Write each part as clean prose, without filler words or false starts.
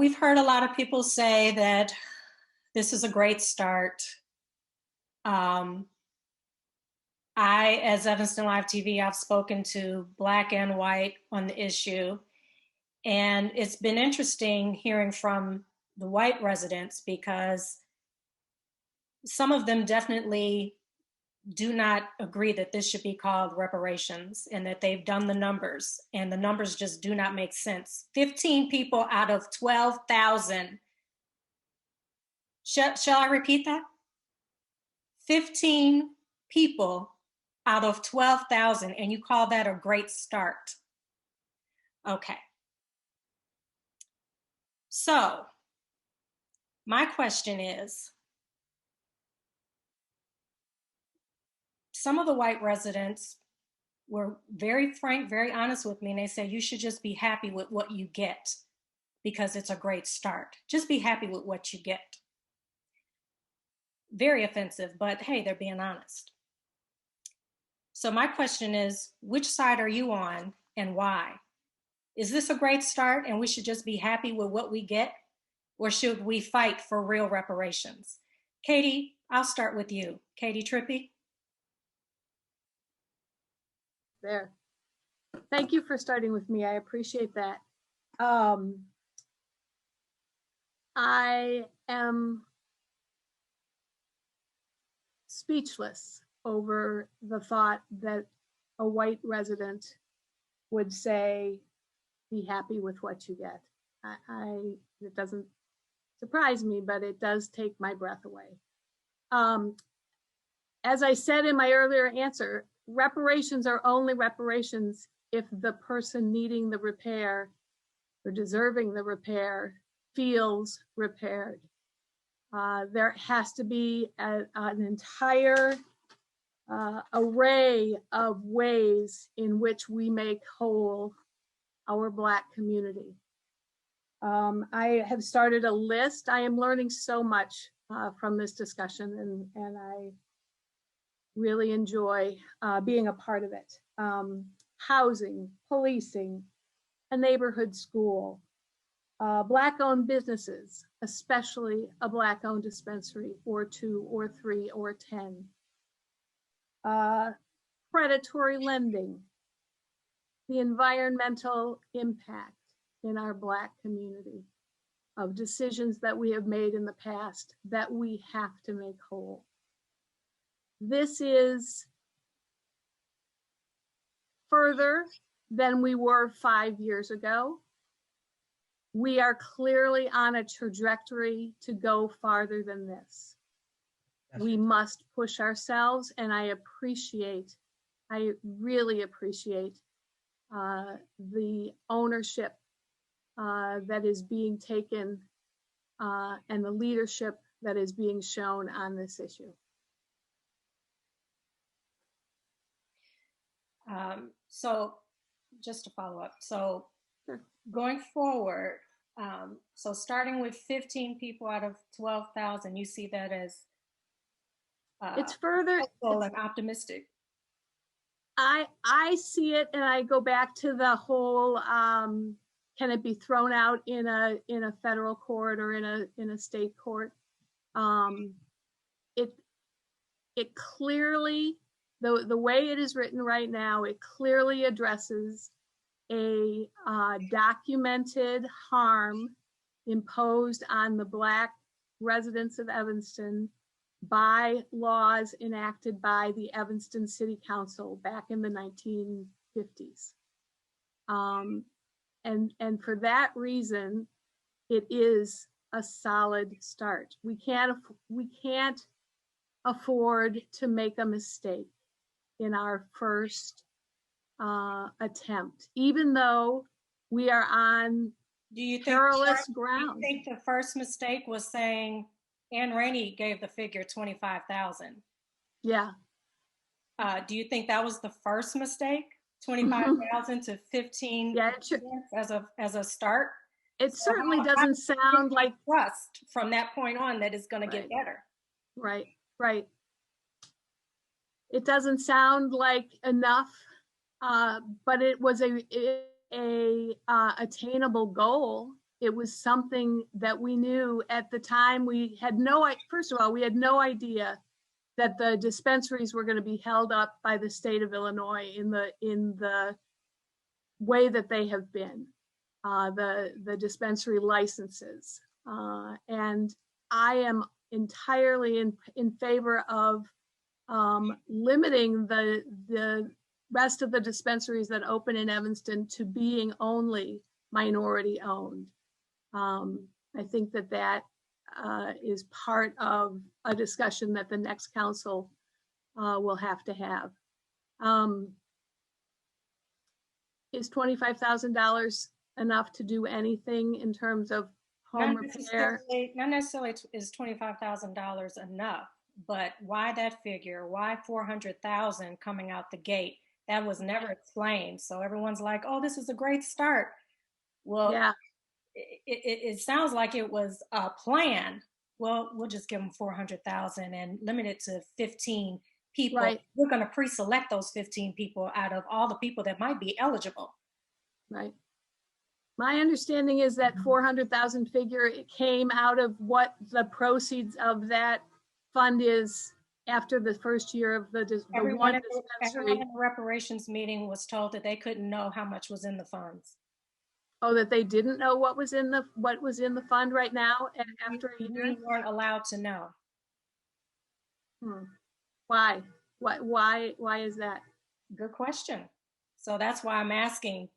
we've heard a lot of people say that this is a great start. As Evanston Live TV, I've spoken to Black and white on the issue, and it's been interesting hearing from the white residents because some of them definitely do not agree that this should be called reparations and that they've done the numbers and the numbers just do not make sense. 15 people out of 12,000. Shall I repeat that? 15 people out of 12,000, and you call that a great start. Okay. So my question is, some of the white residents were very frank, very honest with me, and they said you should just be happy with what you get because it's a great start. Just be happy with what you get. Very offensive, but hey, they're being honest. So my question is, which side are you on and why? Is this a great start and we should just be happy with what we get, or should we fight for real reparations? Katie, I'll start with you. Katie Trippy. There. Thank you for starting with me. I appreciate that. I am speechless over the thought that a white resident would say, be happy with what you get. It doesn't surprise me, but it does take my breath away. As I said in my earlier answer, reparations are only reparations if the person needing the repair or deserving the repair feels repaired. There has to be an entire array of ways in which we make whole our Black community. I have started a list. I am learning so much from this discussion, and I really enjoy being a part of it. Housing, policing, a neighborhood school, Black-owned businesses, especially a Black-owned dispensary or 2 or 3 or 10. Predatory lending, the environmental impact in our Black community of decisions that we have made in the past that we have to make whole. This is further than we were 5 years ago. We are clearly on a trajectory to go farther than this. We must push ourselves, and I really appreciate the ownership that is being taken and the leadership that is being shown on this issue. So just to follow up, so sure. Going forward, so starting with 15 people out of 12,000, you see that as it's further and optimistic. I see it, and I go back to the whole can it be thrown out in a federal court or in a state court? It clearly, the way it is written right now, it clearly addresses a documented harm imposed on the Black residents of Evanston by laws enacted by the Evanston City Council back in the 1950s. And for that reason, it is a solid start. We can't afford to make a mistake in our first attempt, even though we are on perilous ground. Do you think the first mistake was saying, Ann Rainey gave the figure 25,000? Yeah. Do you think that was the first mistake? 25,000 to 15 as a start? It certainly doesn't sound like trust from that point on that is going to get better. Right. It doesn't sound like enough, but it was a attainable goal it was something that we knew at the time. First of all, we had no idea that the dispensaries were going to be held up by the state of Illinois in the way that they have been, the dispensary licenses. And I am entirely in favor of limiting the rest of the dispensaries that open in Evanston to being only minority owned. I think that is part of a discussion that the next council will have to have. Is $25,000 enough to do anything in terms of home repair? Not necessarily is $25,000 enough, but why that figure? Why 400,000 coming out the gate? That was never explained. So everyone's like, "Oh, this is a great start." Well, yeah. It sounds like it was a plan. Well, we'll just give them 400,000 and limit it to 15 people. Right. We're going to pre-select those 15 people out of all the people that might be eligible. Right. My understanding is that 400,000 figure, it came out of what the proceeds of that fund is after the first year of everyone in the reparations meeting was told that they couldn't know how much was in the funds. Oh, that they didn't know what was in the fund right now, and after a year? We weren't allowed to know. Why? Why is that? Good question. So that's why I'm asking.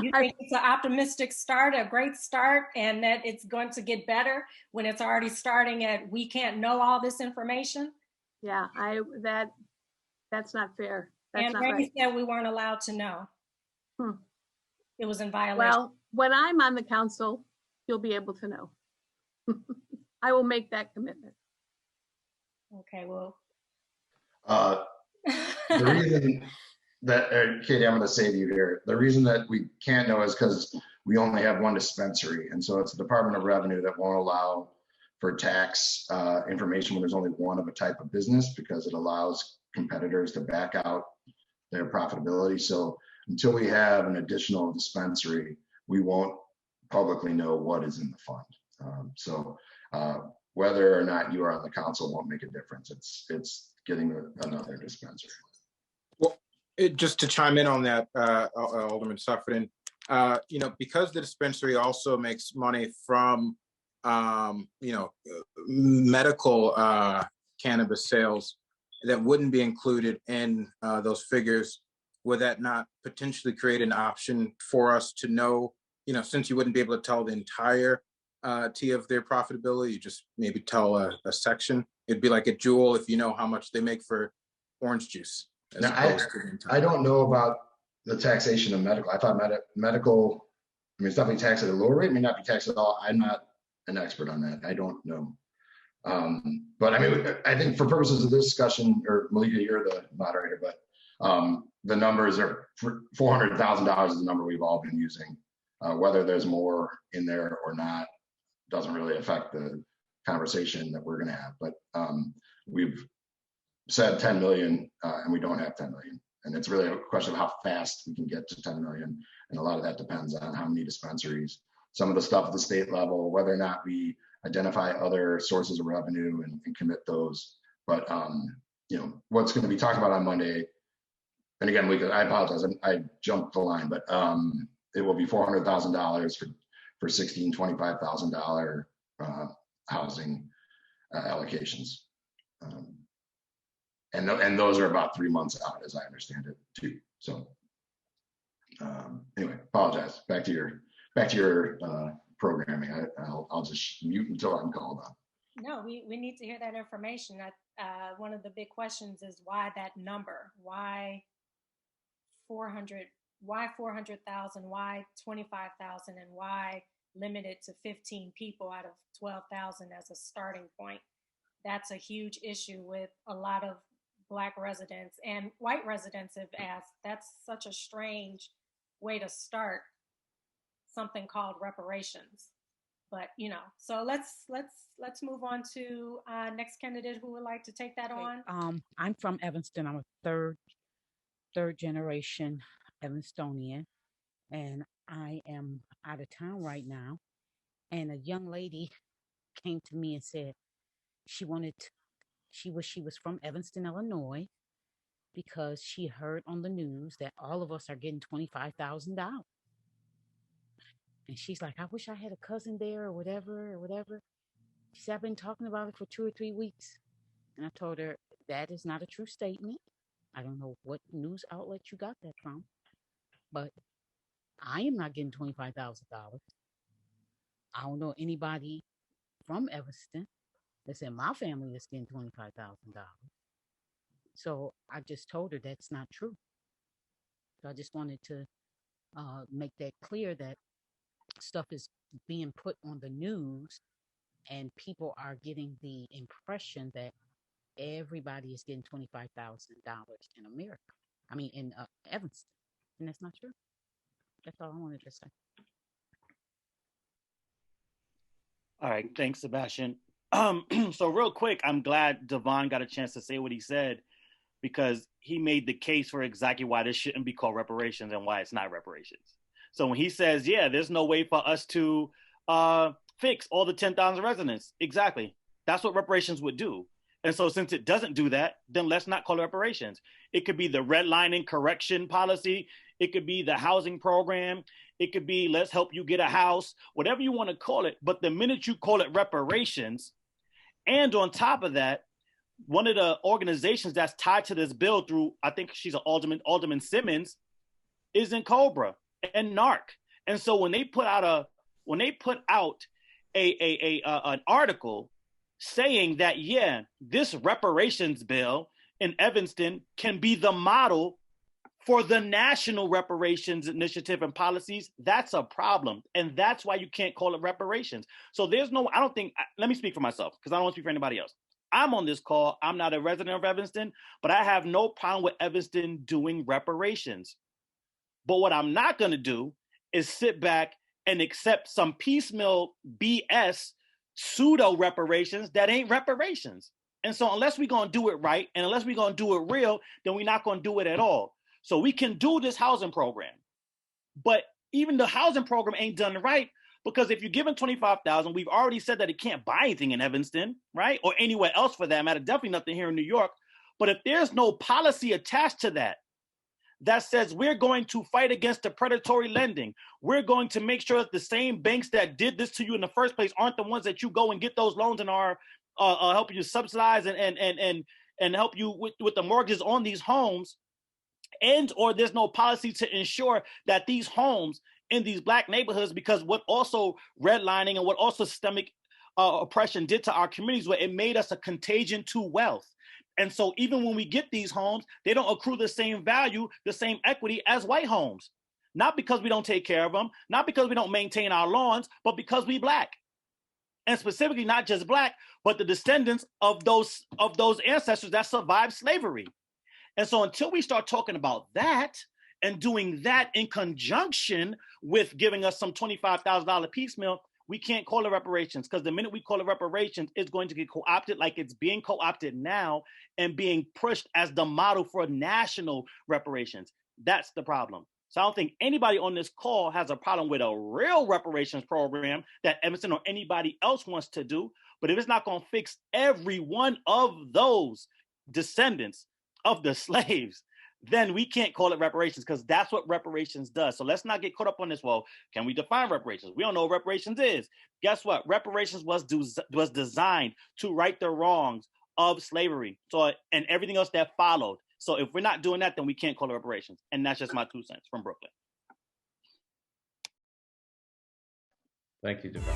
You think it's an optimistic start, a great start, and that it's going to get better when it's already starting at we can't know all this information? Yeah, that's not fair. That's and not Randy right. said we weren't allowed to know. It was in violation. Well, when I'm on the council, you'll be able to know. I will make that commitment. Okay, well. The reason that, Katie, I'm going to say to you here, the reason that we can't know is because we only have one dispensary. And so it's the Department of Revenue that won't allow for tax information when there's only one of a type of business, because it allows competitors to back out their profitability. So until we have an additional dispensary, we won't publicly know what is in the fund. Whether or not you are on the council won't make a difference. It's getting another dispensary. Well, just to chime in on that, Alderman Sufferton, because the dispensary also makes money from, medical cannabis sales that wouldn't be included in those figures, would that not potentially create an option for us to know, since you wouldn't be able to tell the entire of their profitability, you just maybe tell a section? It'd be like a Jewel if you know how much they make for orange juice. Now, I don't know about the taxation of medical. I thought medical, it's definitely taxed at a lower rate, may not be taxed at all. I'm not an expert on that. I don't know. But I think for purposes of this discussion, or Malika, you're the moderator, but the numbers are $400,000 is the number we've all been using. Whether there's more in there or not doesn't really affect the conversation that we're going to have. But we've said 10 million and we don't have 10 million. And it's really a question of how fast we can get to 10 million. And a lot of that depends on how many dispensaries, some of the stuff at the state level, whether or not we identify other sources of revenue and commit those. But what's going to be talked about on Monday, and again, I apologize, I jumped the line, but it will be $400,000 for $16,000, $25,000 housing allocations. And those are about 3 months out, as I understand it, too. So anyway, apologize. Back to your programming. I'll just mute until I'm called on. No, we need to hear that information. One of the big questions is why that number? Why 400? Why 400,000? Why 25,000? And why limit it to 15 people out of 12,000 as a starting point? That's a huge issue with a lot of Black residents, and white residents have asked. That's such a strange way to start something called reparations. But so let's move on to next candidate who would like to take that on. I'm from Evanston. I'm a third generation Evanstonian, and I am out of town right now. And a young lady came to me and said she was from Evanston, Illinois, because she heard on the news that all of us are getting $25,000. And she's like, I wish I had a cousin there or whatever, or whatever. She said, I've been talking about it for 2 or 3 weeks. And I told her, that is not a true statement. I don't know what news outlet you got that from, but I am not getting $25,000. I don't know anybody from Evanston that's in my family that's getting $25,000. So I just told her that's not true. So I just wanted to make that clear, that stuff is being put on the news and people are getting the impression that everybody is getting $25,000 in America. I mean, in Evanston. And that's not true. That's all I wanted to say. All right. Thanks, Sebastian. So real quick, I'm glad Devon got a chance to say what he said, because he made the case for exactly why this shouldn't be called reparations and why it's not reparations. So when he says, yeah, there's no way for us to fix all the 10,000 residents. Exactly. That's what reparations would do. And so since it doesn't do that, then let's not call it reparations. It could be the redlining correction policy. It could be the housing program. It could be, let's help you get a house, whatever you want to call it. But the minute you call it reparations, and on top of that, one of the organizations that's tied to this bill through, I think she's an Alderman Simmons, is in Cobra and NARC. And so when they put out an article saying that, yeah, this reparations bill in Evanston can be the model for the national reparations initiative and policies, that's a problem. And that's why you can't call it reparations. So let me speak for myself, because I don't want to speak for anybody else. I'm on this call. I'm not a resident of Evanston, but I have no problem with Evanston doing reparations. But what I'm not going to do is sit back and accept some piecemeal BS pseudo reparations that ain't reparations. And so unless we're going to do it right, and unless we're going to do it real, then we're not going to do it at all. So we can do this housing program, but even the housing program ain't done right, because if you're given $25,000, we've already said that it can't buy anything in Evanston, right? Or anywhere else for that matter, definitely nothing here in New York. But if there's no policy attached to that says we're going to fight against the predatory lending, we're going to make sure that the same banks that did this to you in the first place aren't the ones that you go and get those loans and are helping you subsidize and help you with the mortgages on these homes, and or there's no policy to ensure that these homes in these Black neighborhoods, because what also redlining and what also systemic oppression did to our communities, where it made us a contagion to wealth. And so even when we get these homes, they don't accrue the same value, the same equity as white homes. Not because we don't take care of them, not because we don't maintain our lawns, but because we Black. And specifically not just Black, but the descendants of those ancestors that survived slavery. And so until we start talking about that and doing that in conjunction with giving us some $25,000 piecemeal, we can't call it reparations, because the minute we call it reparations, it's going to get co-opted like it's being co-opted now and being pushed as the model for national reparations. That's the problem. So I don't think anybody on this call has a problem with a real reparations program that Evanston or anybody else wants to do. But if it's not going to fix every one of those descendants of the slaves, then we can't call it reparations, because that's what reparations does. So let's not get caught up on this. Well, can we define reparations? We don't know what reparations is. Guess what? Reparations was designed to right the wrongs of slavery, so and everything else that followed. So if we're not doing that, then we can't call it reparations. And that's just my 2 cents from Brooklyn. Thank you, Devon.